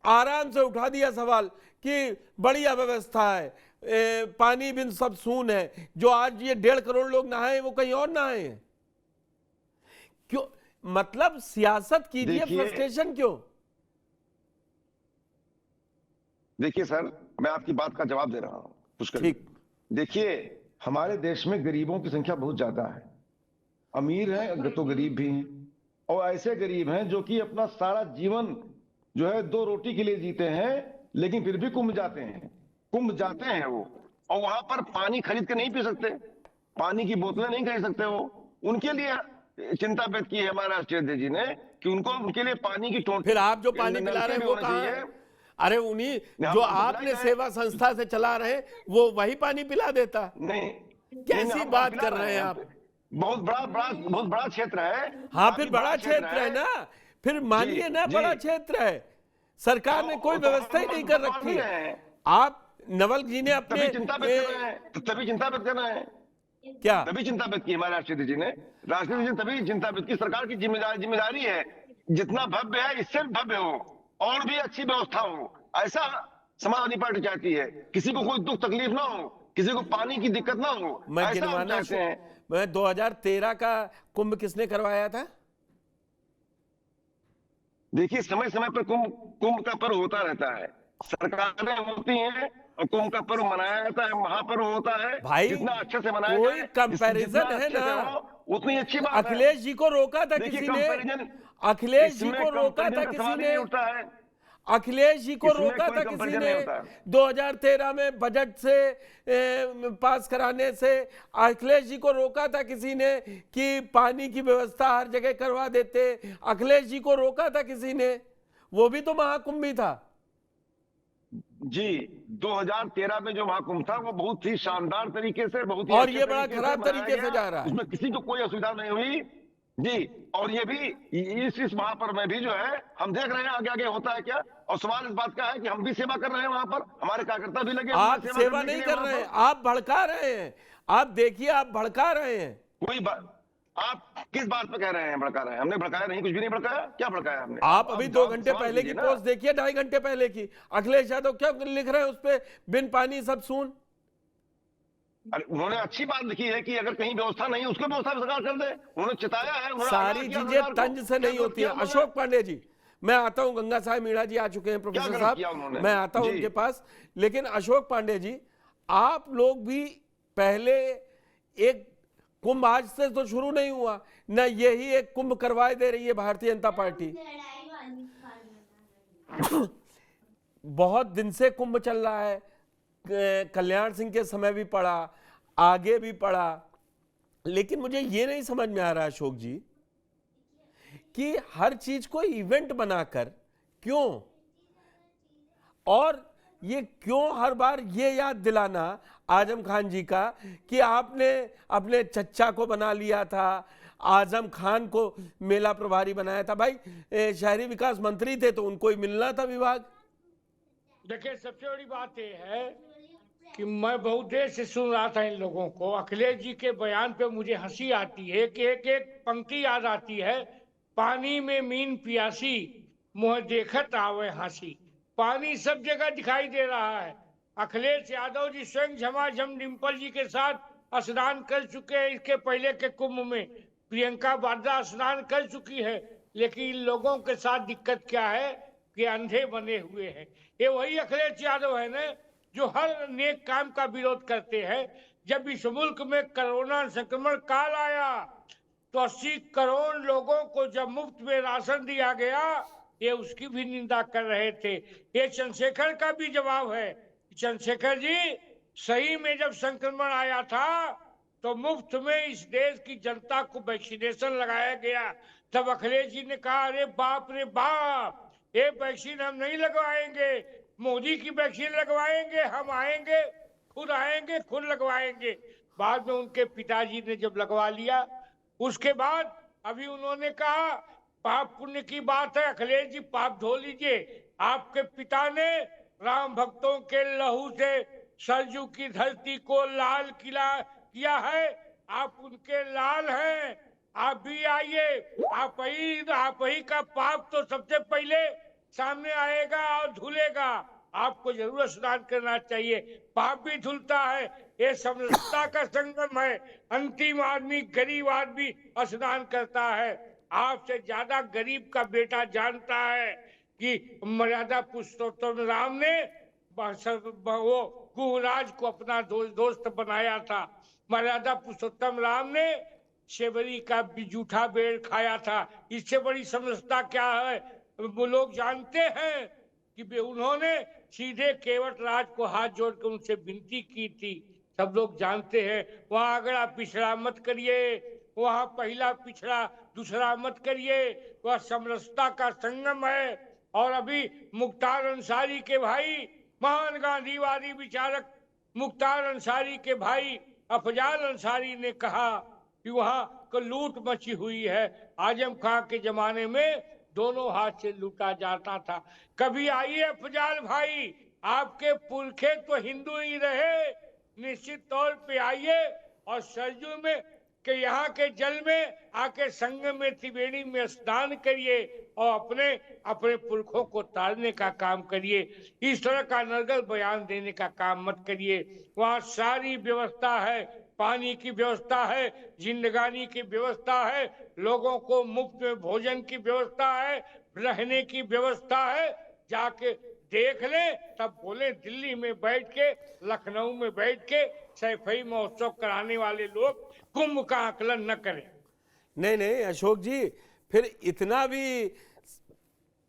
आराम से उठा दिया सवाल कि बड़ी अव्यवस्था है, पानी बिन सब सून है, जो आज ये 1.5 करोड़ लोग नहाए वो कहीं और नहाए हैं। क्यों? मतलब सियासत कीजिए, फ्रस्ट्रेशन क्यों? देखिए सर, मैं आपकी बात का जवाब दे रहा हूं पुष्कर। ठीक। देखिए, हमारे देश में गरीबों की संख्या बहुत ज्यादा है। अमीर हैं तो गरीब भी हैं, और ऐसे गरीब हैं जो कि अपना सारा जीवन जो है 2 रोटी के लिए जीते हैं, लेकिन फिर भी कुंभ जाते हैं। कुंभ जाते हैं वो, और वहां पर पानी खरीद के नहीं पी सकते, पानी की बोतलें नहीं खरीद सकते वो। उनके लिए चिंता व्यक्त की है हमारे राष्ट्रीय अध्यक्ष जी ने कि उनके लिए पानी की फिर आप जो पानी पिला रहे हैं वो कहाँ है? अरे उन्हीं जो आपने सेवा संस्था से चला रहे हैं वो वही पानी पिला देता। नहीं, कैसी बात कर रहे हैं आप? बहुत बड़ा क्षेत्र है। हाँ, फिर बड़ा क्षेत्र है ना, फिर मानिए ना, बड़ा क्षेत्र है। सरकार ने कोई व्यवस्था ही नहीं कर रखी है। आप नवल जी ने अपने चिंता व्यक्त कर रहे हैं, तभी चिंता व्यक्त कर रहे हैं क्या? तभी चिंता व्यक्त की हमारे राष्ट्रपति जी ने, तभी चिंता व्यक्त की। सरकार की जिम्मेदारी है, जितना भव्य है इससे भव्य हो और भी अच्छी व्यवस्था हो, ऐसा समाजवादी पार्टी चाहती है। किसी को कोई दुख तकलीफ ना हो, किसी को पानी की दिक्कत ना हो, मैं गिनवाना चाहते हैं। 2013 का कुंभ किसने करवाया था? देखिए, समय समय पर कुंभ का पर्व होता रहता है, सरकारें होती हैं और कुंभ का पर्व मनाया जाता है, महापर्व होता है। भाई जितना अच्छे से मनाया कोई जाए, कंपैरिजन है ना, उतनी अच्छी बात है। अखिलेश जी को रोका था किसी ने, अखिलेश जी को रोका था किसी ने, अखिलेश जी को रोका था किसी ने 2013 में बजट से पास कराने से। अखिलेश जी को रोका था किसी ने कि पानी की व्यवस्था हर जगह करवा देते। अखिलेश जी को रोका था किसी ने, वो भी तो महाकुंभ ही था जी। 2013 में जो महाकुंभ था वो बहुत ही शानदार तरीके से, बहुत ही और ये बड़ा खराब तरीके से जा रहा है, उसमें किसी को कोई असुविधा नहीं हुई जी। और ये भी इस महापर्व में भी जो है हम देख रहे हैं आगे आगे होता है क्या। और सवाल इस बात का है कि हम भी सेवा कर रहे हैं वहां पर, हमारे कार्यकर्ता भी लगे। आप सेवा नहीं कर रहे हैं, आप भड़का रहे हैं। आप देखिए, आप भड़का रहे हैं। कोई बात, आप किस बात पे कह रहे हैं भड़का रहे हैं? हमने भड़काया नहीं, कुछ भी नहीं भड़काया। क्या भड़काया हमने? आप अभी 2 घंटे पहले की पोस्ट देखिए, 2.5 घंटे पहले की। अखिलेश यादव क्या लिख रहे हैं उस पे, बिन पानी सब सून। उन्होंने अच्छी बात लिखी है कि अगर कहीं व्यवस्था नहीं, उसको व्यवस्था सरकार कर दे। उन्होंने चिताया है। सारी चीजें तंज से नहीं होती है। अशोक पांडे जी, मैं आता हूं, गंगा साहब मीणा जी आ चुके हैं, प्रोफेसर साहब मैं आता हूं उनके पास। लेकिन अशोक पांडे जी, आप लोग भी पहले एक कुंभ आज से तो शुरू नहीं हुआ ना, यही एक कुंभ करवाए दे रही है भारतीय जनता पार्टी। बहुत दिन से कुंभ चल रहा है, कल्याण सिंह के समय भी पड़ा, आगे भी पड़ा। लेकिन मुझे ये नहीं समझ में आ रहा अशोक जी कि हर चीज को इवेंट बनाकर क्यों, और ये क्यों हर बार ये याद दिलाना आजम खान जी का कि आपने अपने चच्चा को बना लिया था, आजम खान को मेला प्रभारी बनाया था। भाई शहरी विकास मंत्री थे तो उनको ही मिलना था विभाग। देखिए, सबसे बड़ी बात यह है कि मैं बहुत देर से सुन रहा था इन लोगों को। अखिलेश जी के बयान पे मुझे हंसी आती है कि एक एक पंक्ति याद आती है, पानी में मीन प्यासी मुँह देखत आवे हंसी। पानी सब जगह दिखाई दे रहा है। अखिलेश यादव जी स्वयं झमाझम डिम्पल जी के साथ स्नान कर चुके हैं। इसके पहले के कुंभ में प्रियंका वाड्रा स्नान कर चुकी है। लेकिन इन लोगों के साथ दिक्कत क्या है कि अंधे बने हुए हैं। ये वही अखिलेश यादव है ना जो हर नेक काम का विरोध करते हैं। जब इस मुल्क में कोरोना संक्रमण काल आया तो 80 करोड़ लोगों को जब मुफ्त में राशन दिया गया, ये उसकी भी निंदा कर रहे थे। ये चंद्रशेखर का भी जवाब है। चंद्रशेखर जी, सही में जब संक्रमण आया था तो मुफ्त में इस देश की जनता को वैक्सीनेशन लगाया गया। तब अखिलेश जी ने कहा, अरे बाप रे बाप, ये वैक्सीन हम नहीं लगवाएंगे, मोदी की वैक्सीन लगवाएंगे, हम आएंगे, खुद लगवाएंगे। बाद में उनके पिताजी ने जब लगवा लिया, उसके बाद अभी उन्होंने कहा पाप पुण्य की बात है, अखिलेश जी पाप धो लीजिए। आपके पिता ने राम भक्तों के लहू से सरजू की धरती को लाल किया है। आप उनके लाल हैं, आप भी आइए। आप ही का पाप तो सबसे पहले सामने आएगा और धुलेगा। आपको जरूर स्नान करना चाहिए, पाप भी धुलता है। ये समरसता का संगम है। अंतिम आदमी, गरीब आदमी स्नान करता है। आपसे ज्यादा गरीब का बेटा जानता है कि मर्यादा पुरुषोत्तम राम ने वो गुहराज को अपना दोस्त बनाया था। मर्यादा पुरुषोत्तम राम ने शेवरी का भी जूठा बेर खाया था। इससे बड़ी समझता क्या है? वो लोग जानते हैं कि उन्होंने सीधे केवट राज को हाथ जोड़कर उनसे विनती की थी। सब लोग जानते हैं। वहां अगड़ा पिछड़ा मत करिए, वहां पहला पिछड़ा दूसरा मत करिए। वह समरसता का संगम है। और अभी मुख्तार अंसारी के भाई, महान गांधीवादी विचारक मुख्तार अंसारी के भाई अफजाल अंसारी ने कहा कि वहां को लूट मची हुई है। आजम खां के जमाने में दोनों हाथ से लूटा जाता था। कभी आइए अफजाल भाई, आपके पुरखे तो हिंदू ही रहे, निश्चित तौर पे आइए और सरजू में के यहाँ के जल में आके संगम में त्रिवेणी में स्नान करिए और अपने अपने पुरखों को तारने का काम करिए। इस तरह का नर्गल बयान देने का काम मत करिए। वहाँ सारी व्यवस्था है, पानी की व्यवस्था है, जिंदगानी की व्यवस्था है, लोगों को मुफ्त में भोजन की व्यवस्था है, रहने की व्यवस्था है। जाके देख ले, तब बोले दिल्ली में बैठ के, लखनऊ में बैठ के सैफई महोत्सव कराने वाले लोग कुंभ का आकलन न करें। नहीं नहीं अशोक जी, फिर इतना भी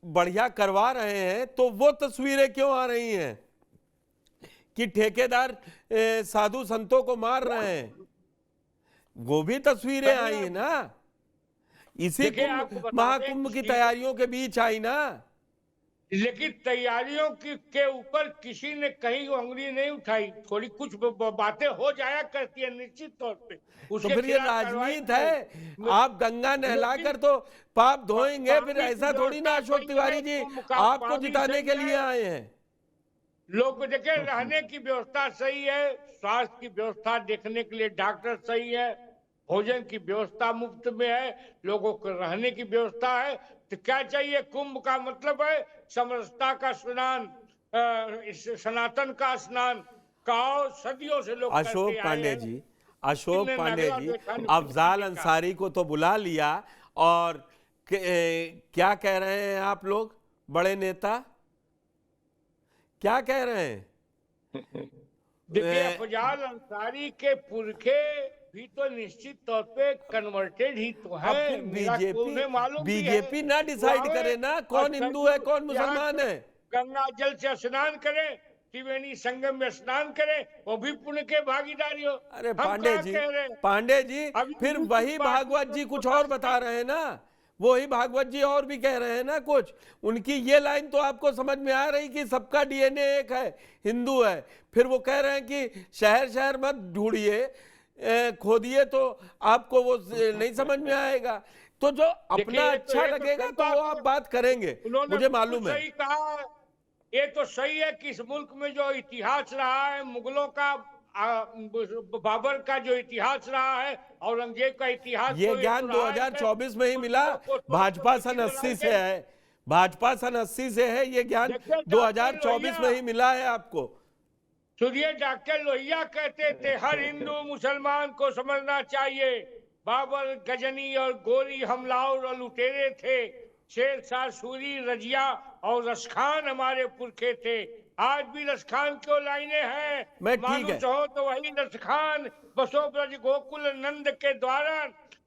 बढ़िया करवा रहे हैं तो वो तस्वीरें क्यों आ रही हैं कि ठेकेदार साधु संतों को मार रहे हैं? वो भी तस्वीरें आई है ना, इसी महाकुंभ की तैयारियों के बीच आई ना। लेकिन तैयारियों के ऊपर किसी ने कहीं उंगली नहीं उठाई। थोड़ी कुछ बातें हो जाया करती है निश्चित तौर पे। तो फिर ये राजनीति है। आप गंगा नहलाकर तो पाप धोएंगे, फिर ऐसा थोड़ी ना अशोक तिवारी जी आपको जिताने के लिए आए हैं। लोग देखे, रहने की व्यवस्था सही है, स्वास्थ्य की व्यवस्था देखने के लिए डॉक्टर सही है, भोजन की व्यवस्था मुफ्त में है, लोगों को रहने की व्यवस्था है। तो क्या चाहिए? कुंभ का मतलब है समरसता का स्नान, सनातन का स्नान का सदियों से लोग अशोक पांडे जी, अशोक पांडे जी, अफजाल अंसारी को तो बुला लिया और क्या कह रहे हैं आप लोग बड़े नेता, क्या कह रहे हैं? देखिए, अफजाल अंसारी के पुरखे भी तो निश्चित तौर पे कन्वर्टेड ही तो है। बीजेपी ना डिसाइड करे ना कौन हिंदू है कौन मुसलमान है। गंगा जल से स्नान करें, त्रिवेणी संगम में स्नान करें, वो भी पुण्य के भागीदारी हो। अरे पांडे जी फिर वही भागवत जी कुछ और बता रहे हैं ना, वही भागवत जी और भी कह रहे हैं ना कुछ। उनकी ये लाइन तो आपको समझ में आ रही कि सबका डीएनए एक है, हिंदू है। फिर वो कह रहे हैं कि शहर शहर मत ढूंढिए, खोदिए तो आपको वो नहीं समझ में आएगा। तो जो अपना अच्छा लगेगा तो वो आप बात करेंगे, मुझे मालूम है। सही कहा, ये तो सही है कि इस मुल्क में जो इतिहास रहा है, मुगलों का, बाबर का जो इतिहास रहा है, औरंगजेब का इतिहास, ये ज्ञान 2024 में ही मिला। भाजपा सन 80 से है, भाजपा सन 80 से है, ये ज्ञान 2024 में ही मिला है आपको। सुनिए, डॉक्टर लोहिया कहते थे हर हिंदू मुसलमान को समझना चाहिए बाबर गजनी और गोरी हमलावर और लुटेरे थे, शेर शाह सूरी, रजिया और रसखान हमारे पुरखे थे। आज भी रसखान क्यों लाइने हैं? मालूम हो तो वही रसखान बसो ब्रज गोकुल नंद के द्वारा।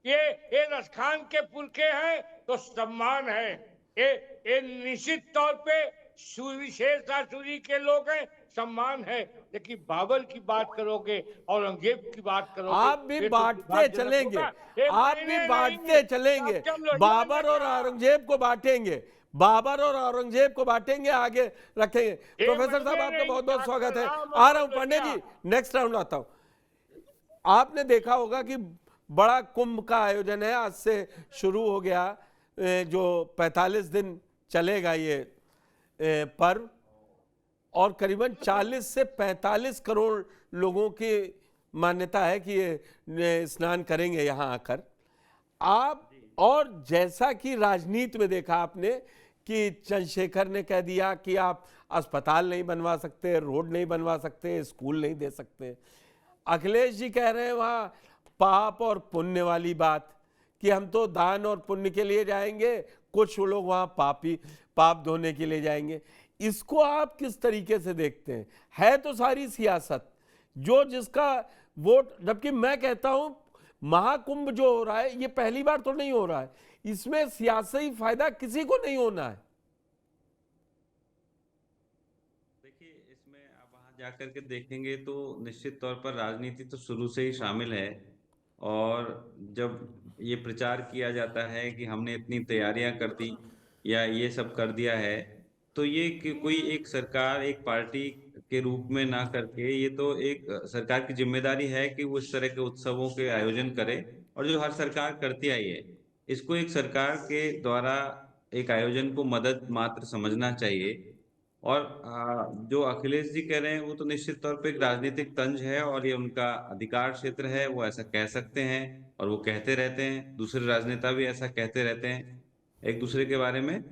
ये रसखान के पुरखे हैं तो सम्मान है। ये निश्चित तौर पे शेर शाह सूरी के लोग हैं, सम्मान है। लेकिन बाबर की बात करोगे, औरंगजेब की बात करोगे, आप भी बांटते चलेंगे, आप भी बांटते चलेंगे। बाबर और औरंगजेब को बांटेंगे, बाबर और औरंगजेब को बांटेंगे, आगे रखेंगे। प्रोफेसर साहब आपका बहुत बहुत स्वागत है। आ रहा हूं पांडे जी, नेक्स्ट राउंड आता हूं। आपने देखा होगा कि बड़ा कुंभ का आयोजन है, आज से शुरू हो गया, जो 45 दिन चलेगा ये पर्व, और करीबन 40 से 45 करोड़ लोगों की मान्यता है कि ये स्नान करेंगे यहाँ आकर। आप और जैसा कि राजनीति में देखा आपने कि चंद्रशेखर ने कह दिया कि आप अस्पताल नहीं बनवा सकते, रोड नहीं बनवा सकते, स्कूल नहीं दे सकते। अखिलेश जी कह रहे हैं वहाँ पाप और पुण्य वाली बात कि हम तो दान और पुण्य के लिए जाएंगे, कुछ लोग वहाँ पाप धोने के लिए जाएंगे। इसको आप किस तरीके से देखते हैं? है तो सारी सियासत जो जिसका वोट, जबकि मैं कहता हूं महाकुंभ जो हो रहा है ये पहली बार तो नहीं हो रहा है, इसमें सियासी फायदा किसी को नहीं होना है। देखिए, इसमें आप वहां जाकर के देखेंगे तो निश्चित तौर पर राजनीति तो शुरू से ही शामिल है। और जब ये प्रचार किया जाता है कि हमने इतनी तैयारियां कर दी या ये सब कर दिया है, तो ये कि कोई एक सरकार एक पार्टी के रूप में ना करके, ये तो एक सरकार की जिम्मेदारी है कि वो इस तरह के उत्सवों के आयोजन करे। और जो हर सरकार करती आई है, इसको एक सरकार के द्वारा एक आयोजन को मदद मात्र समझना चाहिए। और जो अखिलेश जी कह रहे हैं वो तो निश्चित तौर पे एक राजनीतिक तंज है और ये उनका अधिकार क्षेत्र है, वो ऐसा कह सकते हैं और वो कहते रहते हैं। दूसरे राजनेता भी ऐसा कहते रहते हैं एक दूसरे के बारे में।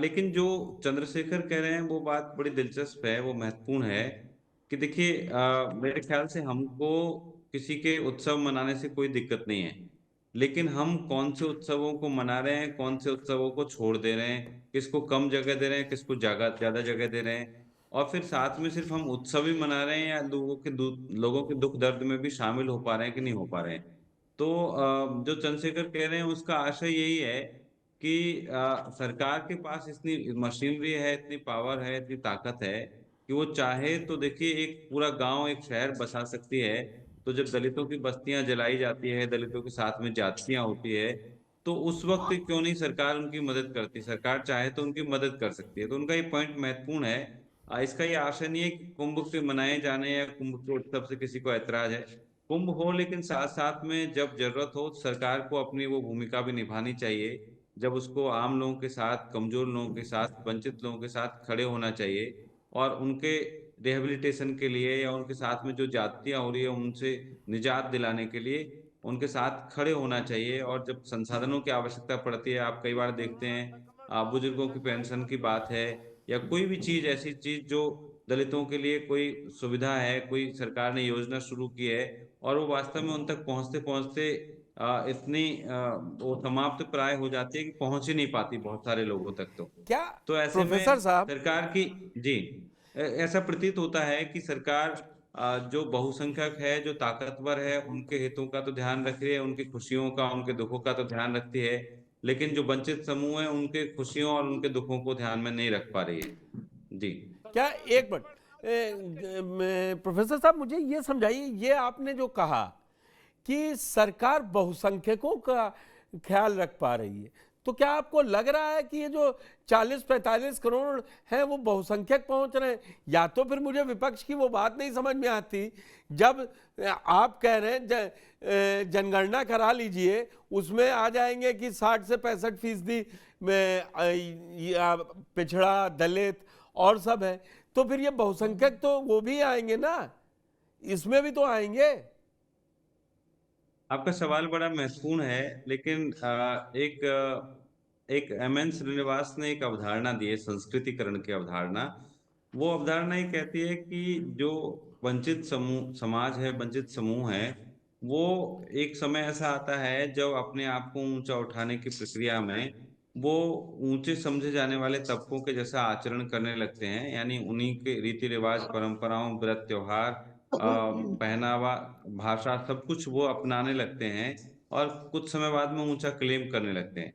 लेकिन जो चंद्रशेखर कह रहे हैं वो बात बड़ी दिलचस्प है, वो महत्वपूर्ण है कि देखिए, मेरे ख्याल से हमको किसी के उत्सव मनाने से कोई दिक्कत नहीं है, लेकिन हम कौन से उत्सवों को मना रहे हैं, कौन से उत्सवों को छोड़ दे रहे हैं, किसको कम जगह दे रहे हैं, किसको ज्यादा जगह दे रहे हैं। और फिर साथ में सिर्फ हम उत्सव ही मना रहे हैं या लोगों के दुख दर्द में भी शामिल हो पा रहे हैं कि नहीं हो पा रहे हैं। तो जो चंद्रशेखर कह रहे हैं उसका आशय यही है कि सरकार के पास इतनी मशीनरी है, इतनी पावर है, इतनी ताकत है कि वो चाहे तो देखिए एक पूरा गांव, एक शहर बसा सकती है। तो जब दलितों की बस्तियां जलाई जाती है, दलितों के साथ में जातियां होती है, तो उस वक्त क्यों नहीं सरकार उनकी मदद करती? सरकार चाहे तो उनकी मदद कर सकती है। तो उनका ये पॉइंट महत्वपूर्ण है। इसका ये आशय नहीं है कि कुंभ के मनाए जाने या कुंभ के उत्सव से किसी को ऐतराज है। कुंभ हो, लेकिन साथ साथ में जब जरूरत हो सरकार को अपनी वो भूमिका भी निभानी चाहिए। जब उसको आम लोगों के साथ, कमजोर लोगों के साथ, वंचित लोगों के साथ खड़े होना चाहिए और उनके रिहेबिलिटेशन के लिए या उनके साथ में जो जातियां हो रही है उनसे निजात दिलाने के लिए उनके साथ खड़े होना चाहिए। और जब संसाधनों की आवश्यकता पड़ती है, आप कई बार देखते हैं बुजुर्गों की पेंशन की बात है या कोई भी चीज, ऐसी चीज जो दलितों के लिए कोई सुविधा है, कोई सरकार ने योजना शुरू की है और वो वास्तव में उन तक पहुंचते पहुंचते इतनी वो समाप्त प्राय हो जाती है कि पहुंच ही नहीं पाती बहुत सारे लोगों तक। क्या तो ऐसे में प्रोफेसर साहब, सरकार की, जी, ऐसा प्रतीत होता है कि सरकार जो बहुसंख्यक है, जो ताकतवर है, उनके हितों का तो ध्यान रख रही है, उनकी खुशियों का, उनके दुखों का तो ध्यान रखती है, लेकिन जो वंचित समूह है उनके खुशियों और उनके दुखों को ध्यान में नहीं रख पा रही है। जी, क्या एक मिनट, प्रोफेसर साहब मुझे ये समझाइए, ये आपने जो कहा कि सरकार बहुसंख्यकों का ख्याल रख पा रही है, तो क्या आपको लग रहा है कि ये जो 40-45 करोड़ हैं वो बहुसंख्यक पहुंच रहे हैं? या तो फिर मुझे विपक्ष की वो बात नहीं समझ में आती जब आप कह रहे हैं जनगणना करा लीजिए, उसमें आ जाएंगे कि 60 से 65% पिछड़ा, दलित और सब है, तो फिर ये बहुसंख्यक तो वो भी आएंगे ना, इसमें भी तो आएंगे। आपका सवाल बड़ा महत्वपूर्ण है, लेकिन एक एम.एन. श्रीनिवास ने एक अवधारणा दी है, संस्कृतिकरण की अवधारणा। वो अवधारणा ये कहती है कि जो वंचित समूह समाज है, वंचित समूह है, वो एक समय ऐसा आता है जब अपने आप को ऊंचा उठाने की प्रक्रिया में वो ऊंचे समझे जाने वाले तबकों के जैसा आचरण करने लगते हैं। यानी उन्हीं के रीति रिवाज, परंपराओं, व्रत, त्योहार, पहनावा, भाषा, सब कुछ वो अपनाने लगते हैं और कुछ समय बाद में ऊंचा क्लेम करने लगते हैं।